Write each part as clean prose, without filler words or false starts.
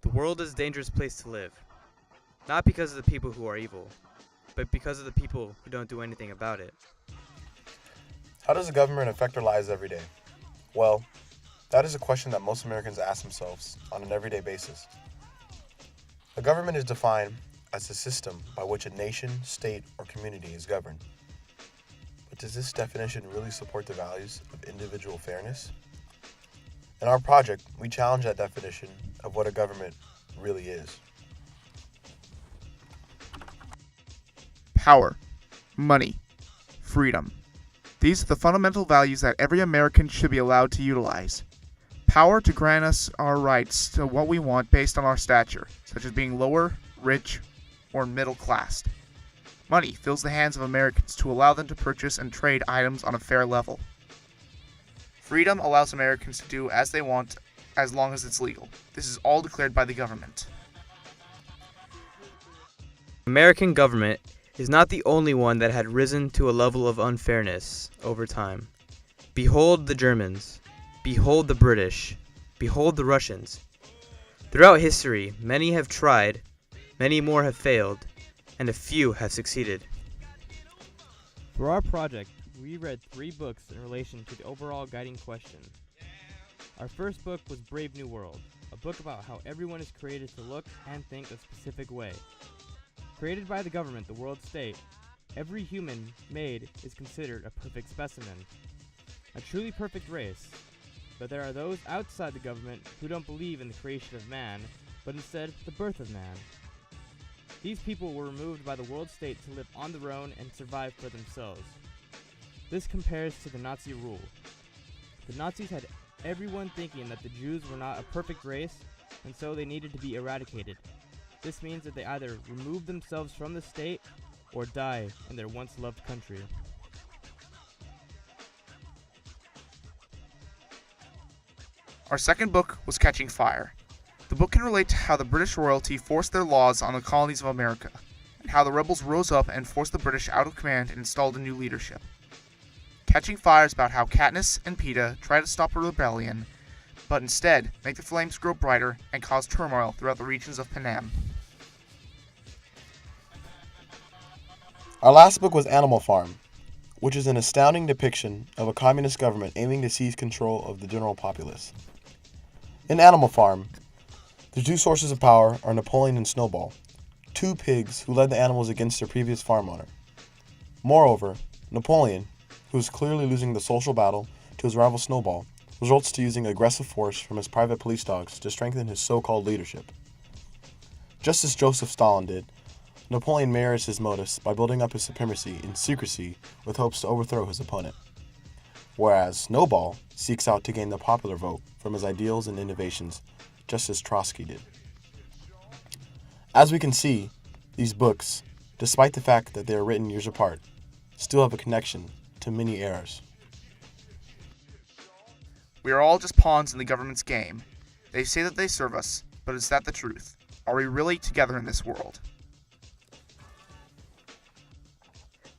The world is a dangerous place to live, not because of the people who are evil, but because of the people who don't do anything about it. How does the government affect our lives every day? Well, that is a question that most Americans ask themselves on an everyday basis. A government is defined as a system by which a nation, state, or community is governed. But does this definition really support the values of individual fairness? In our project, we challenge that definition of what a government really is. Power, money, freedom. These are the fundamental values that every American should be allowed to utilize. Power to grant us our rights to what we want based on our stature, such as being lower, rich, or middle class. Money fills the hands of Americans to allow them to purchase and trade items on a fair level. Freedom allows Americans to do as they want as long as it's legal. This is all declared by the government. American government is not the only one that had risen to a level of unfairness over time. Behold the Germans. Behold the British. Behold the Russians. Throughout history, many have tried, many more have failed, and a few have succeeded. For our project, we read 3 books in relation to the overall guiding question. Our first book was Brave New World, a book about how everyone is created to look and think a specific way. Created by the government, the world state, every human made is considered a perfect specimen, a truly perfect race. But there are those outside the government who don't believe in the creation of man, but instead the birth of man. These people were removed by the world state to live on their own and survive for themselves. This compares to the Nazi rule. The Nazis had everyone thinking that the Jews were not a perfect race, and so they needed to be eradicated. This means that they either remove themselves from the state or die in their once loved country. Our second book was Catching Fire. The book can relate to how the British royalty forced their laws on the colonies of America, and how the rebels rose up and forced the British out of command and installed a new leadership. Catching Fire is about how Katniss and Peeta try to stop a rebellion, but instead make the flames grow brighter and cause turmoil throughout the regions of Panem. Our last book was Animal Farm, which is an astounding depiction of a communist government aiming to seize control of the general populace. In Animal Farm, the 2 sources of power are Napoleon and Snowball, 2 pigs who led the animals against their previous farm owner. Moreover, Napoleon, who is clearly losing the social battle to his rival Snowball, resorts to using aggressive force from his private police dogs to strengthen his so-called leadership. Just as Joseph Stalin did, Napoleon mirrors his motives by building up his supremacy in secrecy with hopes to overthrow his opponent, whereas Snowball seeks out to gain the popular vote from his ideals and innovations, just as Trotsky did. As we can see, these books, despite the fact that they are written years apart, still have a connection to many eras. We are all just pawns in the government's game. They say that they serve us, but is that the truth? Are we really together in this world?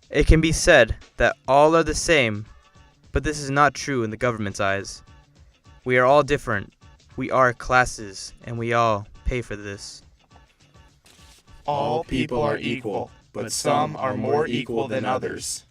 It can be said that all are the same, but this is not true in the government's eyes. We are all different. We are classes, and we all pay for this. All people are equal, but some are more equal than others.